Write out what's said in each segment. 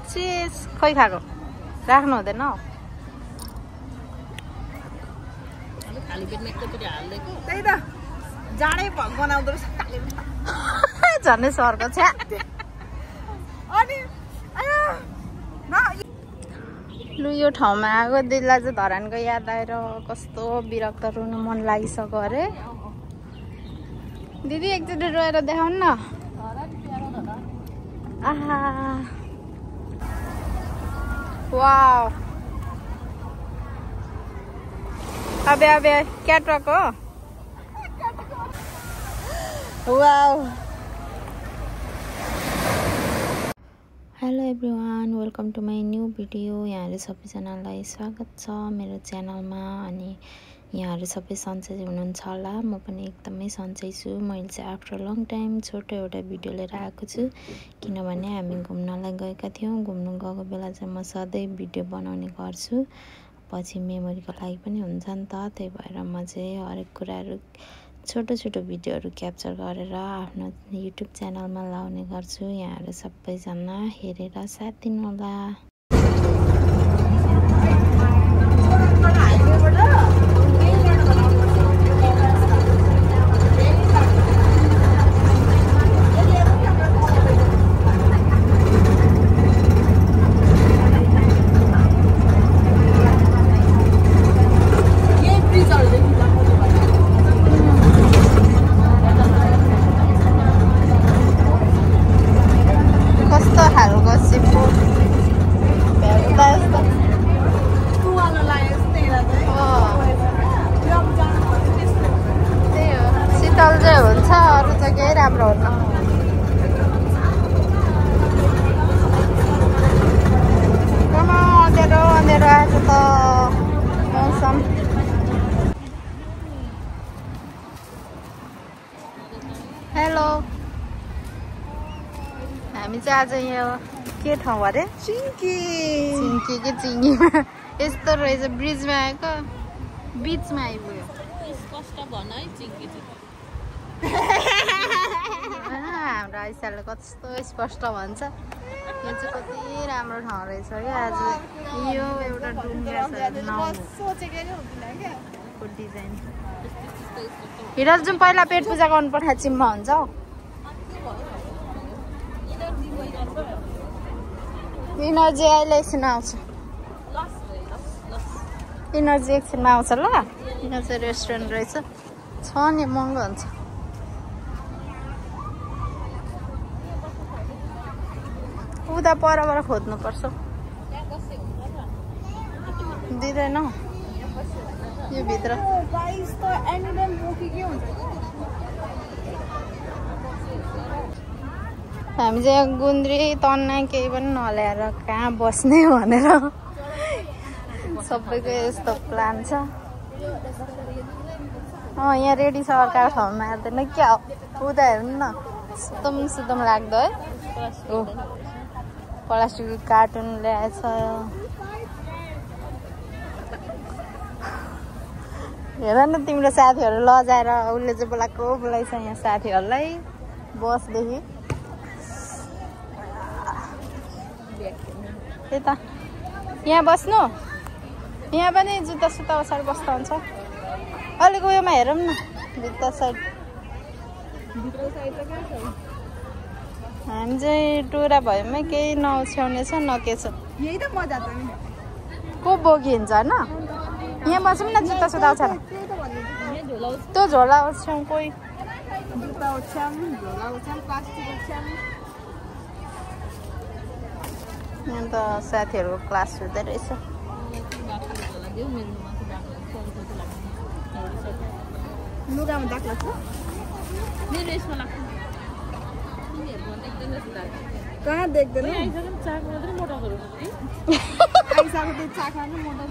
चिज खै खाएको राख्नु हुँदैन हौ खाली पेटमा एकैचोटि हाल्दिएको त्यही त जाडै बनाउँदो रहेछ झन्डै सर्को छ्या अनि लु यो ठाउँमा आएको दिदीलाई चाहिँ धरानको याद आएर कस्तो विरक्त रुनु मन लागिसक्यो अरे दिदी एकचोटि रोएर देखाउनु न आहा वाउ अबे अबे क्याटवक हो wow hello everyone welcome to my new video यहाँहरू सबैजनालाई स्वागत छ मेरो च्यानलमा अनि यहाँहरू सबै सन्चै हुनुहुन्छ होला म पनि एकदमै सन्चै छु मैले चाहिँ आफ्टर लङ टाइम छोटो एउटा भिडियो लिएर आएको छु किनभने हामी घुम्नलाई गएका थियौँ घुम्नु गएको बेला चाहिँ म सधैँ भिडियो बनाउने गर्छु पछि मेमोरीको लागि पनि हुन्छ नि त त्यही भएर म चाहिँ हरेक कुराहरू छोटो छोटो भिडियोहरू क्याप्चर गरेर आफ्नो युट्युब च्यानलमा लाउने गर्छु यहाँहरू सबैजना हेरेर साथ दिनुहोला शीतल चाहिँ हुन्छ अरू चाहिँ केही राम्रो हुन्न अँधेरो अँधेरो आएछ त मौसम हेलो हामी चाहिँ आज यहाँ के ठाउँ अरे चिङ्की चिङ्की कि चिङ्गीमा यस्तो रहेछ ब्रिजमा आएको बिचमा आइपुग्यो स्पष्ट भन है चिङ्की हाम्रो आइसाले कस्तो स्पष्ट भन्छ यो चाहिँ कति राम्रो ठाउँ रहेछ क्या आज यो एउटा डुङ्गा छ डिजाइन हिरल जुन पहिला पेट पूजा गर्नु पर्छ चिम्मा हुन्छ हौ इनर्जी अहिले एकछिन आउँछ इनर्जी एकछिनमा आउँछ ल यहाँ चाहिँ रेस्टुरेन्ट रहेछ छ नि महँगो हुन्छ उता परबाट खोज्नुपर्छ दिँदैन यो भित्र हामी चाहिँ गुन्द्री तन्ना केही पनि नल्याएर कहाँ बस्ने भनेर सबैको यस्तो प्लान छ यहाँ रेडी छ अर्काको ठाउँमा हेर्दैन क्या उता हेर्नु न सुतम सुतम लाग्दो है ओ प्लास्टिकको कार्टुन ल्याएछ हेर न तिम्रो साथीहरू लजाएर उसले चाहिँ बोलाइछ यहाँ साथीहरूलाई बसदेखि त्यही त यहाँ बस्नु यहाँ पनि जुत्ता सुत्ता ओसार बस्दा हुन्छ अलिक उयोमा हेरौँ न भित्र साइड हामी चाहिँ टुरा भएमै केही नउछ्याउने छ न के छ यही त मजा छ नि को बोकी हुन्छ होइन यहाँ बसौँ न जुत्ता सुत्ता ओछ्याउँ त्यो झोला ओछ्याउँ कोही जुत्ता ओछ्याउँ झोला ओछ्याउँ प्लास्टिक ओछ्याउँ यहाँ त साथीहरूको क्लास हुँदै रहेछ लुगामा दाग लाग्छ मेरो यसमा लाग्छ कहाँ देख्दैन चाक मात्रै मोटा गरौँ आइसाको त्यो चाकमा चाहिँ मोटा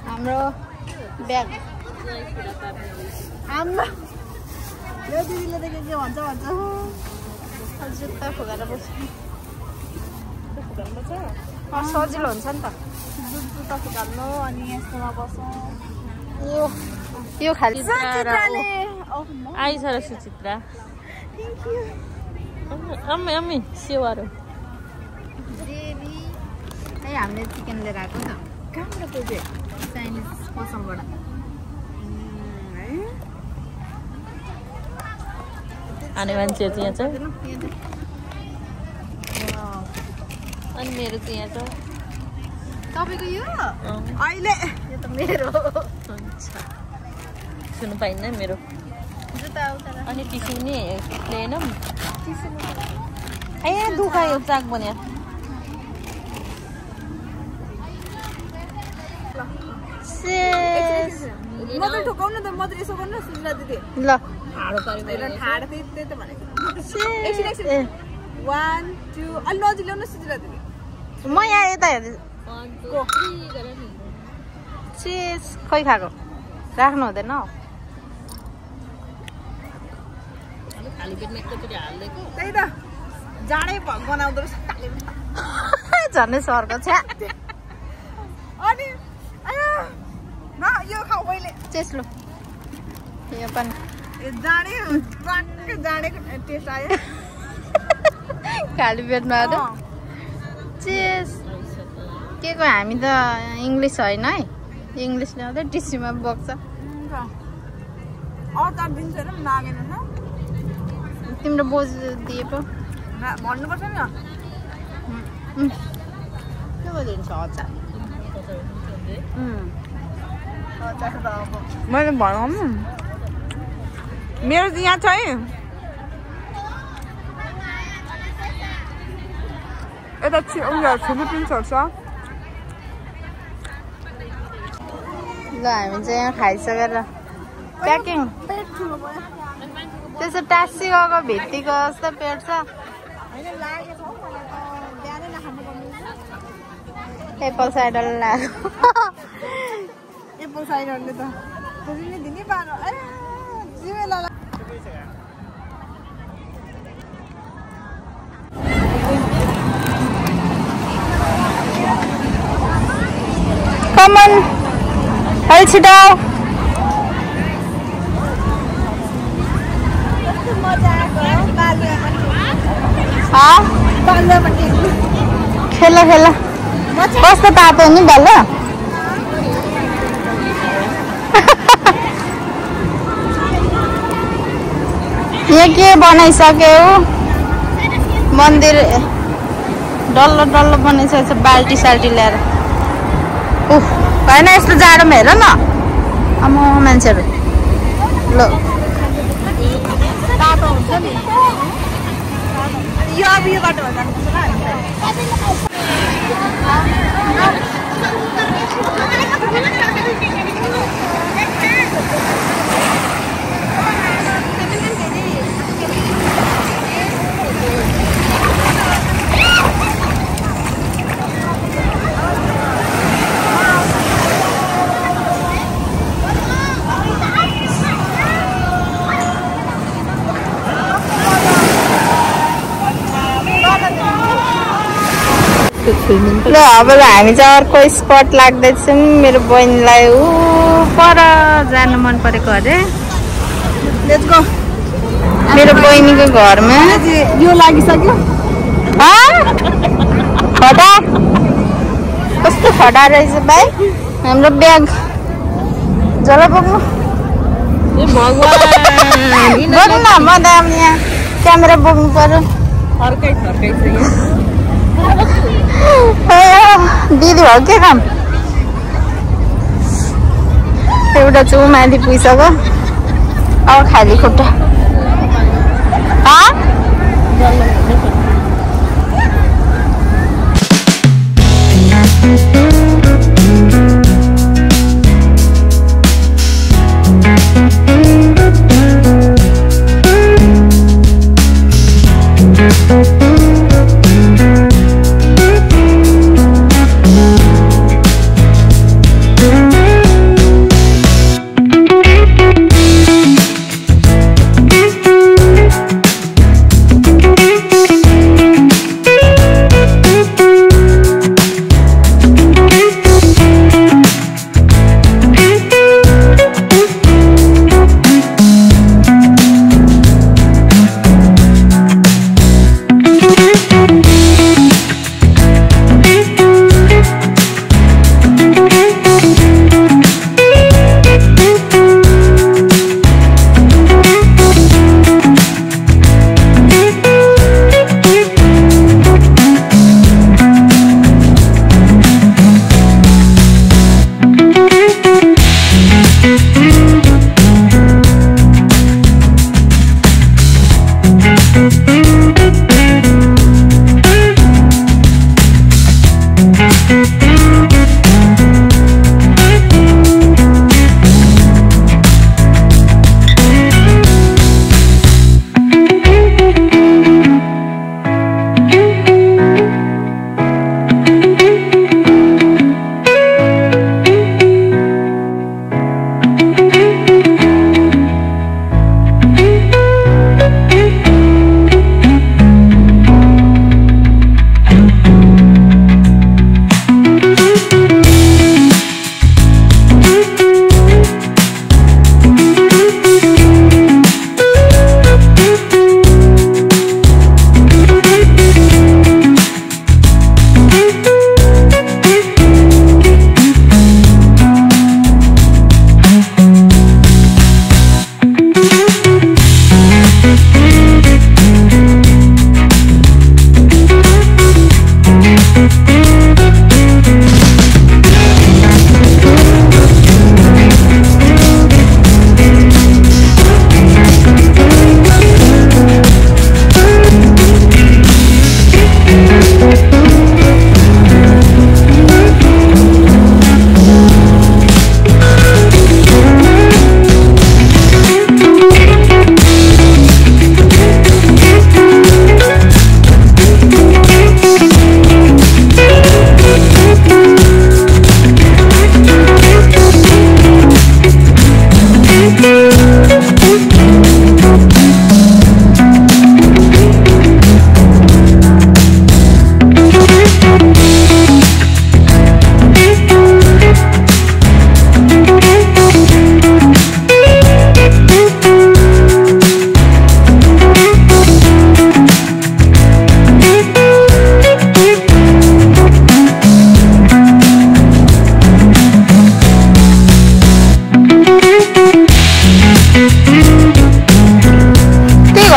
हाम्रो ब्याग आम्मा यो दिदीले त के भन्छ जुत्ता फुकाएर बस्नु सजिलो हुन्छ नि त जुत्ता फुकाल्नु अनि यस्तोमा बसौँ यो खालि आइछ र सुचित्रा आम्मी सेवारो जेली है हामीले चिकन लिएर आएको त कहाँबाट पुग्यो चाइनिज पसलबाट खाने मान्छेहरू चाहिँ यहाँ छ अनि मेरो चाहिँ यहाँ छ तपाईको यो अहिले यो त मेरो हुन्छ छुनु पाइन्न मेरो जुत्ता उता अनि टिस्यु नि ल्याएनौँ ए दुखायो चाक बन्यो मात्रै ठोकाउनु त मात्रै यसो गर्नु सुनिला दिदी ल हाडो पारेको ठाड त्यही त भनेको एकछिन 1 2 अलि नजिक ल्याउनु सुनिला दिदी म यहाँ यता हेर्दै 1 2 3 गरेर नि चिज खोइ खाएको राख्नु हुँदैन हौ खाली पेटमा एकैचोटि हालिदिएको त्यही त जाडै बनाउँदो रहेछ झन्डै सर्को छ्या अनि न यो खाऊ मैले चेस्लो यो पनि जाडे जाडेको टेस्ट आयो खाली पेटमा आएर चेस के को हामी त इङ्ग्लिस होइन है इङ्ग्लिस ल्याउँदै टिस्युमा बोक्छ अचार दिन्छ र लागेन न तिम्रो बोजू दिए पो भन्नुपर्छ नि के को दिन्छ अचार मैले भनौँ मेरो त यहाँ छ है यता फिलिपिन्सहरू छ ल हामी चाहिँ यहाँ खाइसकेर प्याकिङ त्यसो टाँसी गएको भित्तीको जस्तो पेट छ एप्पल साइडर लाग्यो एप्पल साइडरले त दिनै पारो जिमेला Come on, I'll sit down. हाँ खेला खेला कस्तो तातो नि बल्ल यहाँ के बनाइसक्यो मन्दिर डल्लो डल्लो बनाइसकेको छ बाल्टी साल्टी ल्याएर उफ होइन यस्तो जाडोमा हेर न आमा मान्छेहरू ल तातो हुन्छ नि यो अब यो बाटो जानुपर्छ ल अब हामी चाहिँ अर्को स्पट लाग्दैछौँ मेरो बहिनीलाई ऊ पर जानु मन परेको अरे लेट्स गो मेरो बहिनीको घरमा यो लागिसक्यो खडा कस्तो खडा रहेछ भाइ हाम्रो ब्याग जरा बोक्नु बोक्नु न म त यहाँ क्यामेरा बोक्नु पर्यो अर्कै छ दिदी हो के काम एउटा चाहिँ माथि पुगिसक्यो अब खाली खुट्टा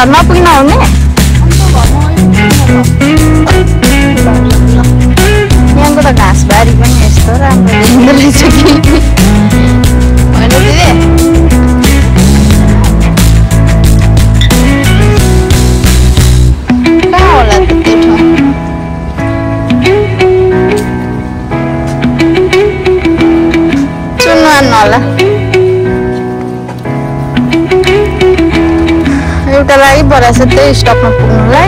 घर नपुग्न हुने यहाँको त घाँसबारी पनि यस्तो राम्रो देखिँदो रहेछ कि होइन दिदी कहाँ होला त त्यो ठाउँ चुनवान होला एउटा लागि परेछ त्यही स्टपमा पुग्नुलाई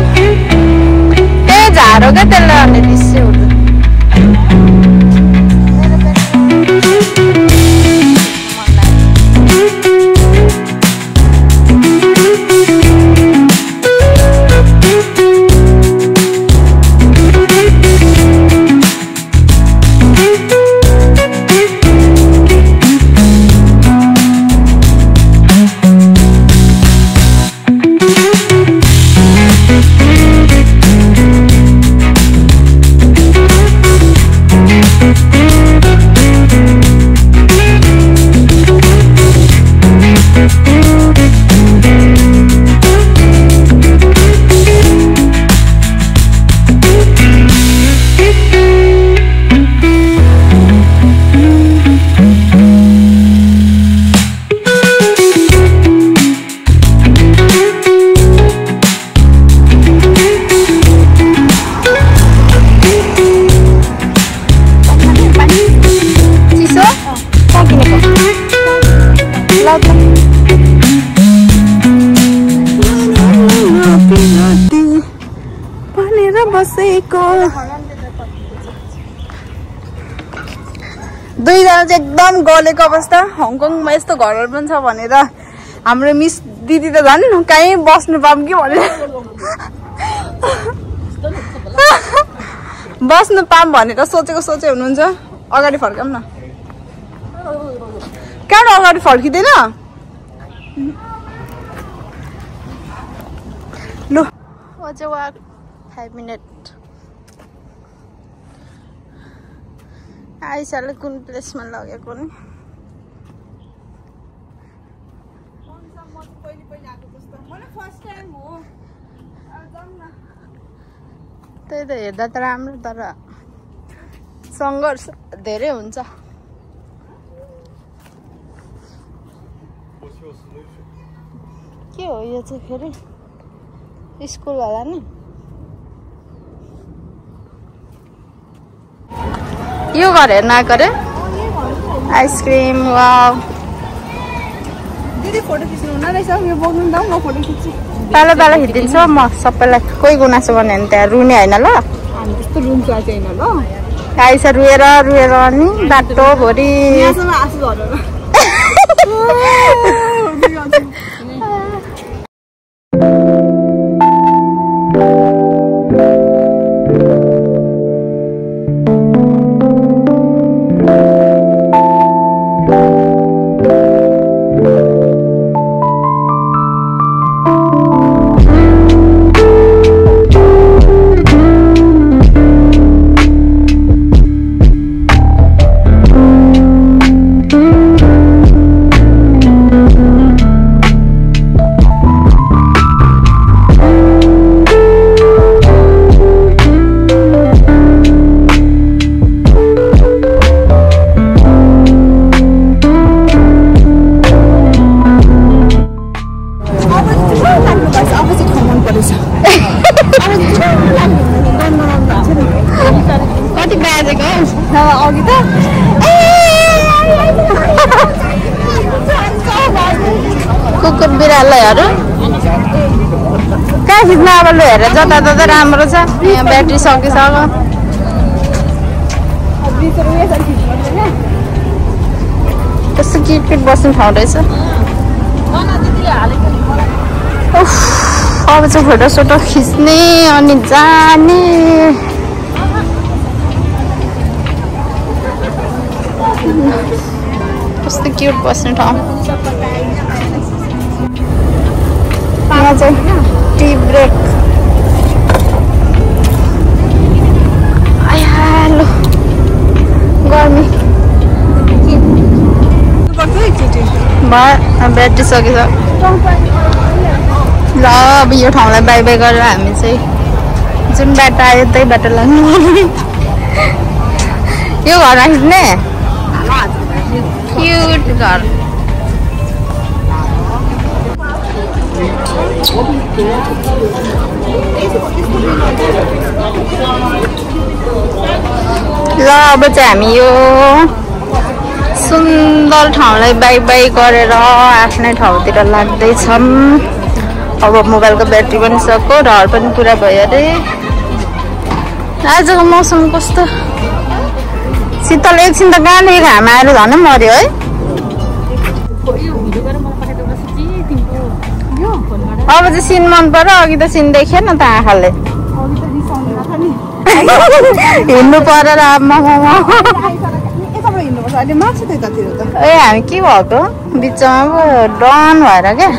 त्यही झारो क्या त्यसले अनि रिसै उठ्यो दुईजना चाहिँ एकदम गलेको अवस्था हङकङमा यस्तो घरहरू पनि छ भनेर हाम्रो मिस दिदी त झन् कहीँ बस्नु पाऊँ कि भनेर बस्नु पाऊँ भनेर सोचे हुनुहुन्छ अगाडि फर्काऊँ न कहाँ अगाडि फर्किँदैन लु अझै 5 मिनट आइसाले कुन प्लेसमा लगेको नि त्यही त हेर्दा त राम्रो तर सङ्घर्ष धेरै हुन्छ के हो यो चाहिँ फेरि स्कुल होला नि यो घर हेर्न आएको रे आइसक्रिम वाउ दिदी फोटो खिच्नु हुन रहेछ यो बोक्नु त म फोटो खिच्छु पालो खिचिदिन्छु म सबैलाई कोही गुनासो भन्यो भने त्यहाँ रुने होइन ल हामी त्यस्तो रुन्छ चाहिँ होइन ल आइस रुएर अनि बाटो भरि यहाँसम्म आसु झरेर कुकुर बिरालोहरू कहाँ खिच्न अब लु हेर जता राम्रो छ यहाँ ब्याट्री सकिसक्यो कस्तो क्युट बस्ने ठाउँ रहेछ अब चाहिँ फोटो खिच्ने अनि जाने कस्तो क्युट बस्ने ठाउँ यहाँ चाहिँ टी ब्रेक आइहाल्यो गर्मी भयो ब्याट्री सकिसक्यो र अब यो ठाउँलाई बाई बाई गरेर हामी चाहिँ जुन बाटो आयो त्यही बाटो लाग्नु यो घर राख्ने क्युट घर ल अब चाहिँ हामी यो सुन्दर ठाउँलाई बाई बाई गरेर आफ्नै ठाउँतिर लाग्दैछौँ। अब मोबाइलको ब्याट्री पनि सक्यो ढल पनि पुरा भयो अरे। आजको मौसम कस्तो शीतल एकछिन त गाली घाम आएर झन् मर्यो है। अब चाहिँ सिन मन पर्यो अघि त सिन देखेन त आँखाले हिँड्नु पर्यो र ए हामी के भएको बिचमा डन भएर क्या